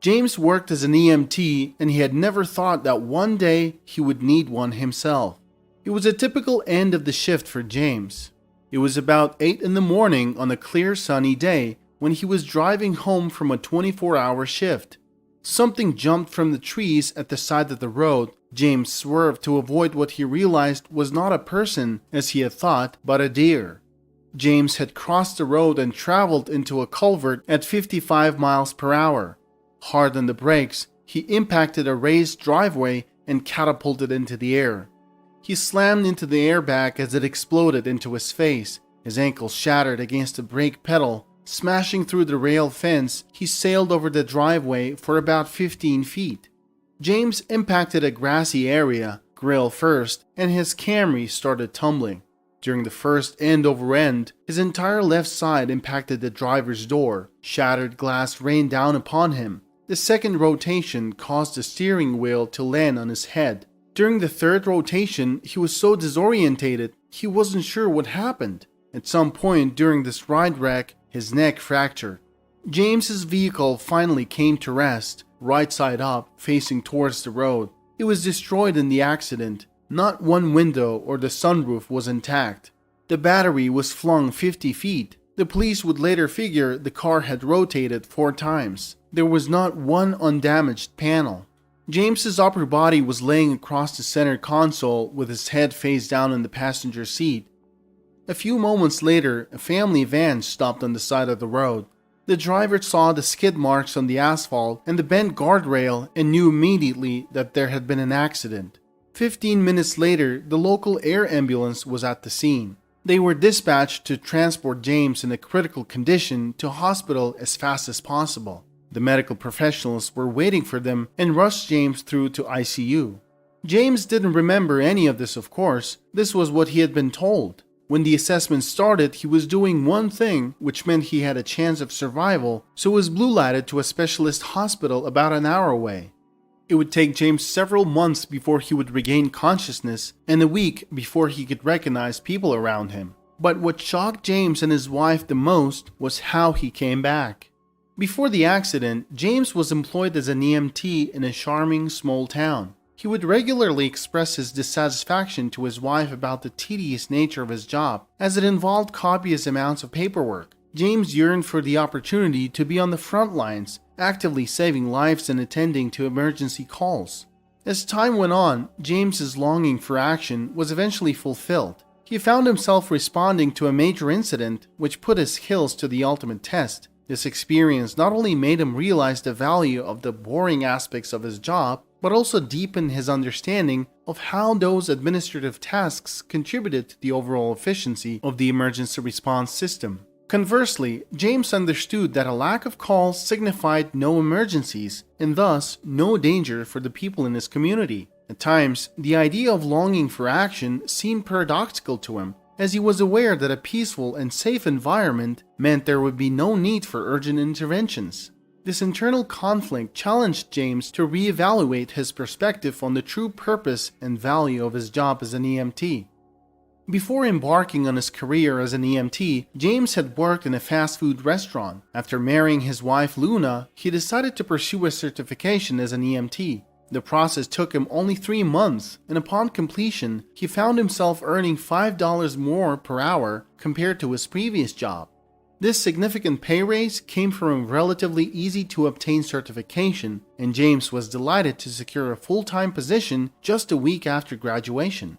James worked as an EMT, and he had never thought that one day he would need one himself. It was a typical end of the shift for James. It was about 8 in the morning on a clear sunny day when he was driving home from a 24-hour shift. Something jumped from the trees at the side of the road. James swerved to avoid what he realized was not a person, as he had thought, but a deer. James had crossed the road and traveled into a culvert at 55 miles per hour. Hard on the brakes, he impacted a raised driveway and catapulted into the air. He slammed into the airbag as it exploded into his face. His ankle shattered against the brake pedal. Smashing through the rail fence, he sailed over the driveway for about 15 feet. James impacted a grassy area, grill first, and his Camry started tumbling. During the first end-over-end, his entire left side impacted the driver's door. Shattered glass rained down upon him. The second rotation caused the steering wheel to land on his head. During the third rotation, he was so disorientated, he wasn't sure what happened. At some point during this ride wreck, his neck fractured. James's vehicle finally came to rest, right side up, facing towards the road. It was destroyed in the accident. Not one window or the sunroof was intact. The battery was flung 50 feet. The police would later figure the car had rotated 4 times. There was not one undamaged panel. James's upper body was laying across the center console with his head face down in the passenger seat. A few moments later, a family van stopped on the side of the road. The driver saw the skid marks on the asphalt and the bent guardrail and knew immediately that there had been an accident. 15 minutes later, the local air ambulance was at the scene. They were dispatched to transport James in a critical condition to hospital as fast as possible. The medical professionals were waiting for them and rushed James through to ICU. James didn't remember any of this, of course. This was what he had been told. When the assessment started, he was doing one thing, which meant he had a chance of survival, so was blue-lighted to a specialist hospital about an hour away. It would take James several months before he would regain consciousness, and a week before he could recognize people around him. But what shocked James and his wife the most was how he came back. Before the accident, James was employed as an EMT in a charming small town. He would regularly express his dissatisfaction to his wife about the tedious nature of his job, as it involved copious amounts of paperwork. James yearned for the opportunity to be on the front lines, actively saving lives and attending to emergency calls. As time went on, James's longing for action was eventually fulfilled. He found himself responding to a major incident which put his skills to the ultimate test. This experience not only made him realize the value of the boring aspects of his job, but also deepened his understanding of how those administrative tasks contributed to the overall efficiency of the emergency response system. Conversely, James understood that a lack of calls signified no emergencies, and thus no danger for the people in his community. At times, the idea of longing for action seemed paradoxical to him, as he was aware that a peaceful and safe environment meant there would be no need for urgent interventions. This internal conflict challenged James to reevaluate his perspective on the true purpose and value of his job as an EMT. Before embarking on his career as an EMT, James had worked in a fast food restaurant. After marrying his wife Luna, he decided to pursue a certification as an EMT. The process took him only 3 months, and upon completion, he found himself earning $5 more per hour compared to his previous job. This significant pay raise came from a relatively easy-to-obtain certification, and James was delighted to secure a full-time position just a week after graduation.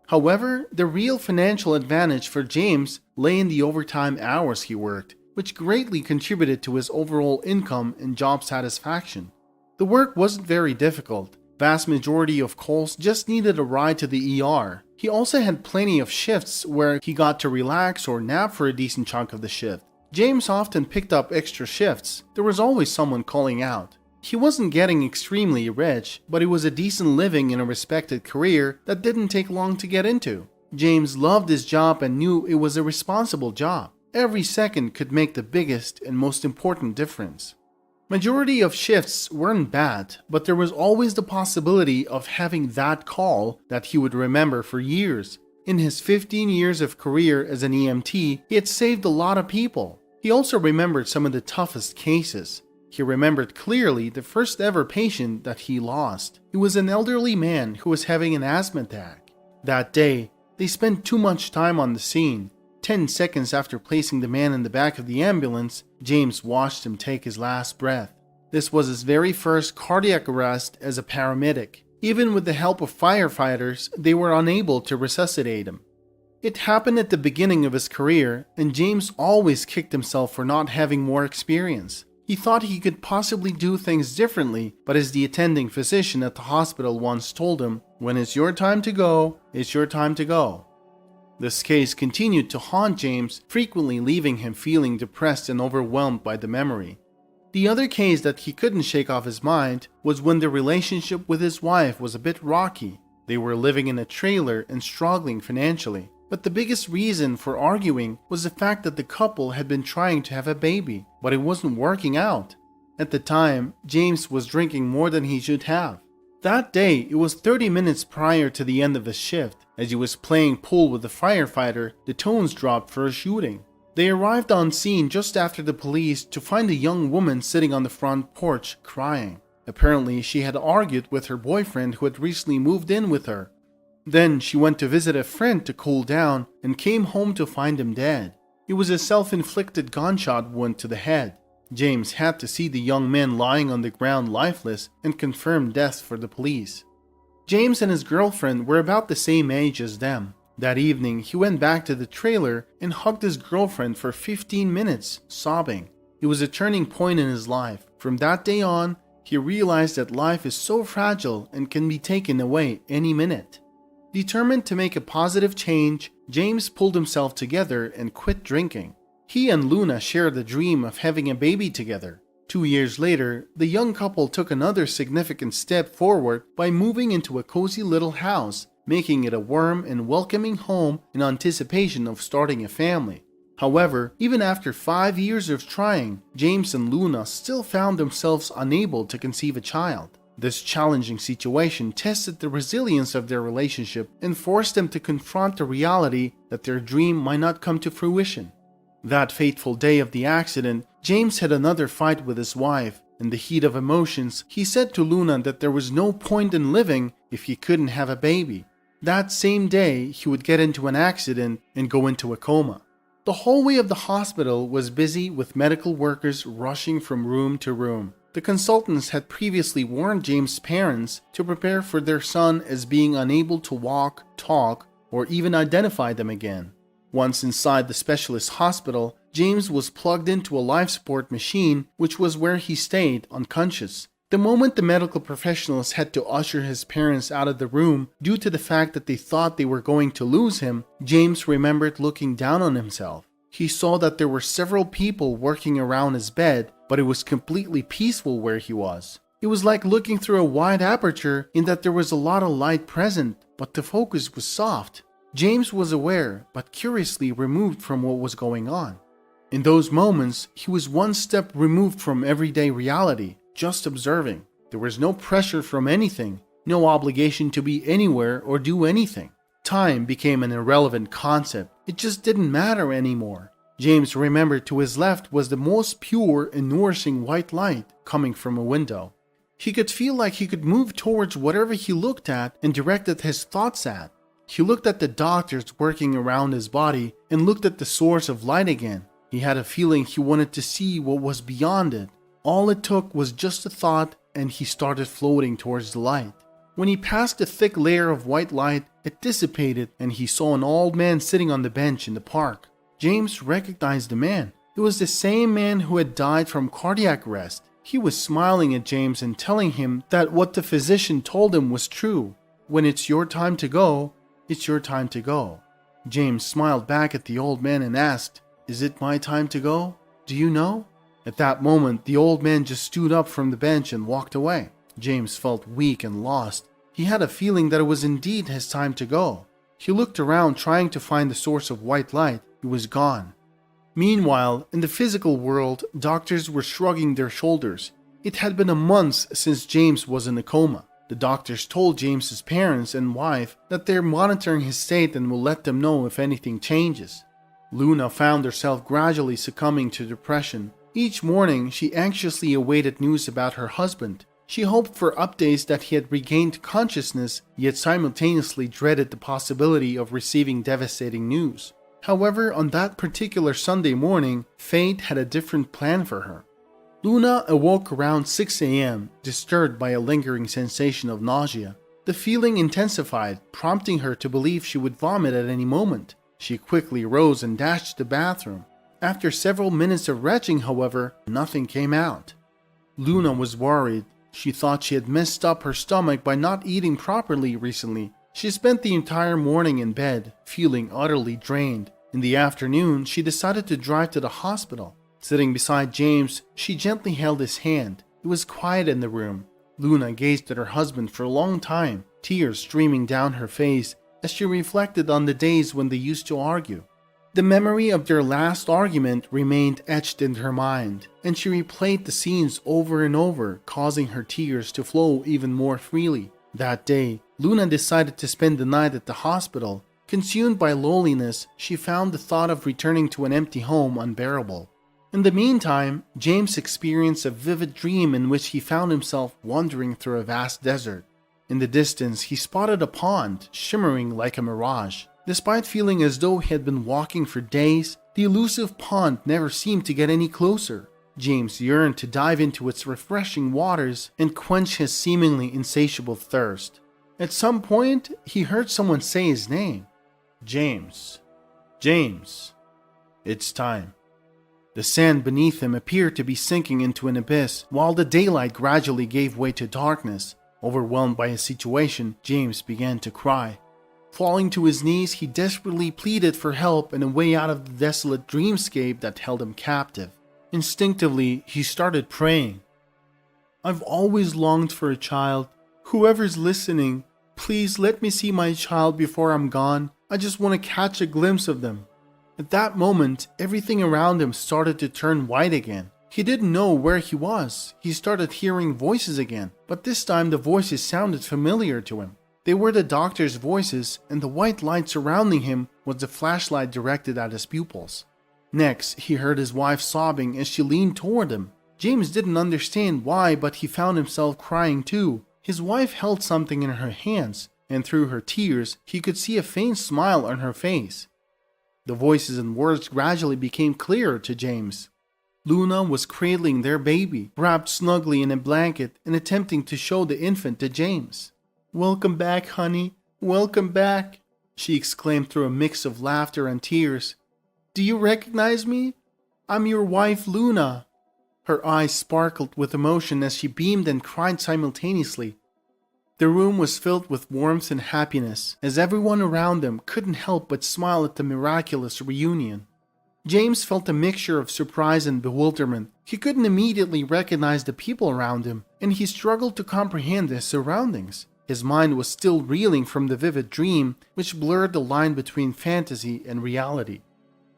However, the real financial advantage for James lay in the overtime hours he worked, which greatly contributed to his overall income and job satisfaction. The work wasn't very difficult. Vast majority of calls just needed a ride to the ER. He also had plenty of shifts where he got to relax or nap for a decent chunk of the shift. James often picked up extra shifts. There was always someone calling out. He wasn't getting extremely rich, but it was a decent living in a respected career that didn't take long to get into. James loved his job and knew it was a responsible job. Every second could make the biggest and most important difference. Majority of shifts weren't bad, but there was always the possibility of having that call that he would remember for years. In his 15 years of career as an EMT, he had saved a lot of people. He also remembered some of the toughest cases. He remembered clearly the first ever patient that he lost. He was an elderly man who was having an asthma attack. That day, they spent too much time on the scene. 10 seconds after placing the man in the back of the ambulance, James watched him take his last breath. This was his very first cardiac arrest as a paramedic. Even with the help of firefighters, they were unable to resuscitate him. It happened at the beginning of his career, and James always kicked himself for not having more experience. He thought he could possibly do things differently, but as the attending physician at the hospital once told him, "When it's your time to go, it's your time to go." This case continued to haunt James, frequently leaving him feeling depressed and overwhelmed by the memory. The other case that he couldn't shake off his mind was when the relationship with his wife was a bit rocky. They were living in a trailer and struggling financially. But the biggest reason for arguing was the fact that the couple had been trying to have a baby, but it wasn't working out. At the time, James was drinking more than he should have. That day, it was 30 minutes prior to the end of his shift. As he was playing pool with the firefighter, the tones dropped for a shooting. They arrived on scene just after the police to find a young woman sitting on the front porch crying. Apparently, she had argued with her boyfriend who had recently moved in with her. Then she went to visit a friend to cool down and came home to find him dead. It was a self-inflicted gunshot wound to the head. James had to see the young man lying on the ground lifeless and confirm death for the police. James and his girlfriend were about the same age as them. That evening, he went back to the trailer and hugged his girlfriend for 15 minutes, sobbing. It was a turning point in his life. From that day on, he realized that life is so fragile and can be taken away any minute. Determined to make a positive change, James pulled himself together and quit drinking. He and Luna shared the dream of having a baby together. 2 years later, the young couple took another significant step forward by moving into a cozy little house, making it a warm and welcoming home in anticipation of starting a family. However, even after 5 years of trying, James and Luna still found themselves unable to conceive a child. This challenging situation tested the resilience of their relationship and forced them to confront the reality that their dream might not come to fruition. That fateful day of the accident, James had another fight with his wife. In the heat of emotions, he said to Luna that there was no point in living if he couldn't have a baby. That same day, he would get into an accident and go into a coma. The hallway of the hospital was busy with medical workers rushing from room to room. The consultants had previously warned James' parents to prepare for their son as being unable to walk, talk, or even identify them again. Once inside the specialist hospital, James was plugged into a life support machine, which was where he stayed unconscious. The moment the medical professionals had to usher his parents out of the room due to the fact that they thought they were going to lose him, James remembered looking down on himself. He saw that there were several people working around his bed, but it was completely peaceful where he was. It was like looking through a wide aperture in that there was a lot of light present, but the focus was soft. James was aware, but curiously removed from what was going on. In those moments, he was one step removed from everyday reality, just observing. There was no pressure from anything, no obligation to be anywhere or do anything. Time became an irrelevant concept. It just didn't matter anymore. James remembered to his left was the most pure and nourishing white light coming from a window. He could feel like he could move towards whatever he looked at and directed his thoughts at. He looked at the doctors working around his body and looked at the source of light again. He had a feeling he wanted to see what was beyond it. All it took was just a thought and he started floating towards the light. When he passed the thick layer of white light, it dissipated and he saw an old man sitting on the bench in the park. James recognized the man. It was the same man who had died from cardiac arrest. He was smiling at James and telling him that what the physician told him was true. When it's your time to go, it's your time to go. James smiled back at the old man and asked, "Is it my time to go? Do you know?" At that moment, the old man just stood up from the bench and walked away. James felt weak and lost. He had a feeling that it was indeed his time to go. He looked around trying to find the source of white light. It was gone. Meanwhile, in the physical world, doctors were shrugging their shoulders. It had been a month since James was in a coma. The doctors told James's parents and wife that they're monitoring his state and will let them know if anything changes. Luna found herself gradually succumbing to depression. Each morning, she anxiously awaited news about her husband. She hoped for updates that he had regained consciousness, yet simultaneously dreaded the possibility of receiving devastating news. However, on that particular Sunday morning, fate had a different plan for her. Luna awoke around 6 a.m., disturbed by a lingering sensation of nausea. The feeling intensified, prompting her to believe she would vomit at any moment. She quickly rose and dashed to the bathroom. After several minutes of retching, however, nothing came out. Luna was worried. She thought she had messed up her stomach by not eating properly recently. She spent the entire morning in bed, feeling utterly drained. In the afternoon, she decided to drive to the hospital. Sitting beside James, she gently held his hand. It was quiet in the room. Luna gazed at her husband for a long time, tears streaming down her face as she reflected on the days when they used to argue. The memory of their last argument remained etched in her mind, and she replayed the scenes over and over, causing her tears to flow even more freely. That day, Luna decided to spend the night at the hospital. Consumed by loneliness, she found the thought of returning to an empty home unbearable. In the meantime, James experienced a vivid dream in which he found himself wandering through a vast desert. In the distance, he spotted a pond, shimmering like a mirage. Despite feeling as though he had been walking for days, the elusive pond never seemed to get any closer. James yearned to dive into its refreshing waters and quench his seemingly insatiable thirst. At some point, he heard someone say his name. James. James. It's time. The sand beneath him appeared to be sinking into an abyss, while the daylight gradually gave way to darkness. Overwhelmed by his situation, James began to cry. Falling to his knees, he desperately pleaded for help and a way out of the desolate dreamscape that held him captive. Instinctively, he started praying. I've always longed for a child. Whoever's listening, please let me see my child before I'm gone. I just want to catch a glimpse of them. At that moment, everything around him started to turn white again. He didn't know where he was. He started hearing voices again, but this time the voices sounded familiar to him. They were the doctor's voices, and the white light surrounding him was the flashlight directed at his pupils. Next, he heard his wife sobbing as she leaned toward him. James didn't understand why, but he found himself crying too. His wife held something in her hands, and through her tears, he could see a faint smile on her face. The voices and words gradually became clearer to James. Luna was cradling their baby, wrapped snugly in a blanket and attempting to show the infant to James. "Welcome back, honey. Welcome back," she exclaimed through a mix of laughter and tears. "Do you recognize me? I'm your wife, Luna." Her eyes sparkled with emotion as she beamed and cried simultaneously. The room was filled with warmth and happiness, as everyone around them couldn't help but smile at the miraculous reunion. James felt a mixture of surprise and bewilderment. He couldn't immediately recognize the people around him, and he struggled to comprehend his surroundings. His mind was still reeling from the vivid dream, which blurred the line between fantasy and reality.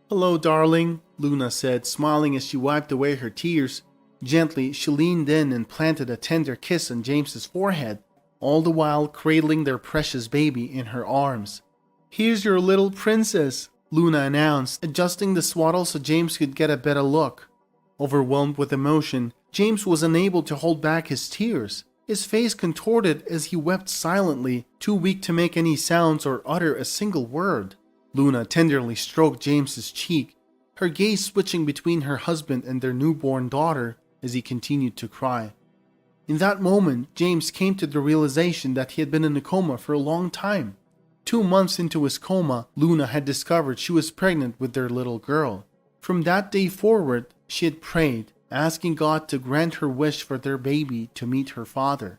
"Hello, darling," Luna said, smiling as she wiped away her tears. Gently, she leaned in and planted a tender kiss on James's forehead, all the while cradling their precious baby in her arms. "Here's your little princess," Luna announced, adjusting the swaddle so James could get a better look. Overwhelmed with emotion, James was unable to hold back his tears. His face contorted as he wept silently, too weak to make any sounds or utter a single word. Luna tenderly stroked James's cheek, her gaze switching between her husband and their newborn daughter as he continued to cry. In that moment, James came to the realization that he had been in a coma for a long time. 2 months into his coma, Luna had discovered she was pregnant with their little girl. From that day forward, she had prayed, asking God to grant her wish for their baby to meet her father.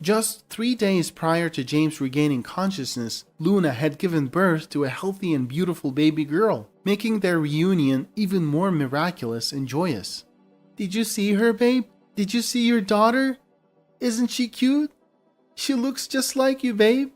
Just 3 days prior to James regaining consciousness, Luna had given birth to a healthy and beautiful baby girl, making their reunion even more miraculous and joyous. "Did you see her, babe? Did you see your daughter? Isn't she cute? She looks just like you, babe."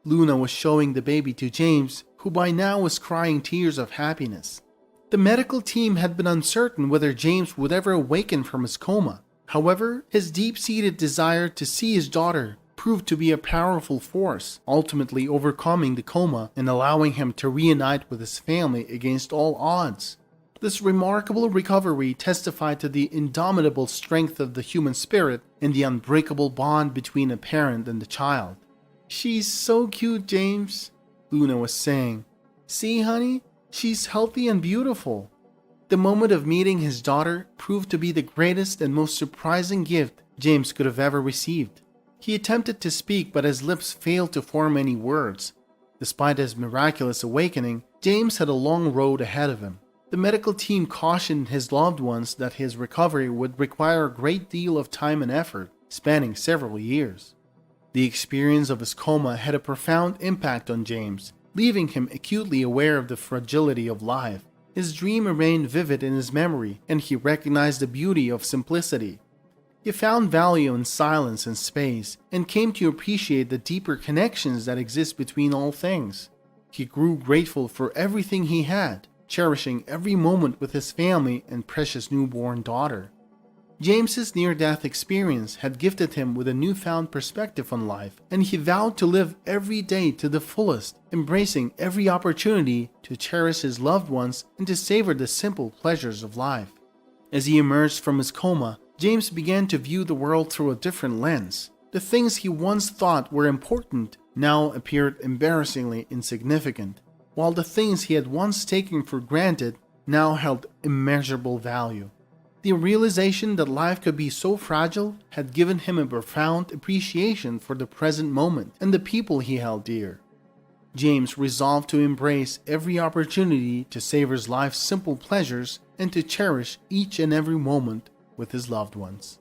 Luna was showing the baby to James, who by now was crying tears of happiness. The medical team had been uncertain whether James would ever awaken from his coma. However, his deep-seated desire to see his daughter proved to be a powerful force, ultimately overcoming the coma and allowing him to reunite with his family against all odds. This remarkable recovery testified to the indomitable strength of the human spirit and the unbreakable bond between a parent and the child. "She's so cute, James," Luna was saying. "See, honey, she's healthy and beautiful." The moment of meeting his daughter proved to be the greatest and most surprising gift James could have ever received. He attempted to speak, but his lips failed to form any words. Despite his miraculous awakening, James had a long road ahead of him. The medical team cautioned his loved ones that his recovery would require a great deal of time and effort, spanning several years. The experience of his coma had a profound impact on James, leaving him acutely aware of the fragility of life. His dream remained vivid in his memory, and he recognized the beauty of simplicity. He found value in silence and space, and came to appreciate the deeper connections that exist between all things. He grew grateful for everything he had, cherishing every moment with his family and precious newborn daughter. James's near-death experience had gifted him with a newfound perspective on life, and he vowed to live every day to the fullest, embracing every opportunity to cherish his loved ones and to savor the simple pleasures of life. As he emerged from his coma, James began to view the world through a different lens. The things he once thought were important now appeared embarrassingly insignificant, while the things he had once taken for granted now held immeasurable value. The realization that life could be so fragile had given him a profound appreciation for the present moment and the people he held dear. James resolved to embrace every opportunity to savor life's simple pleasures and to cherish each and every moment with his loved ones.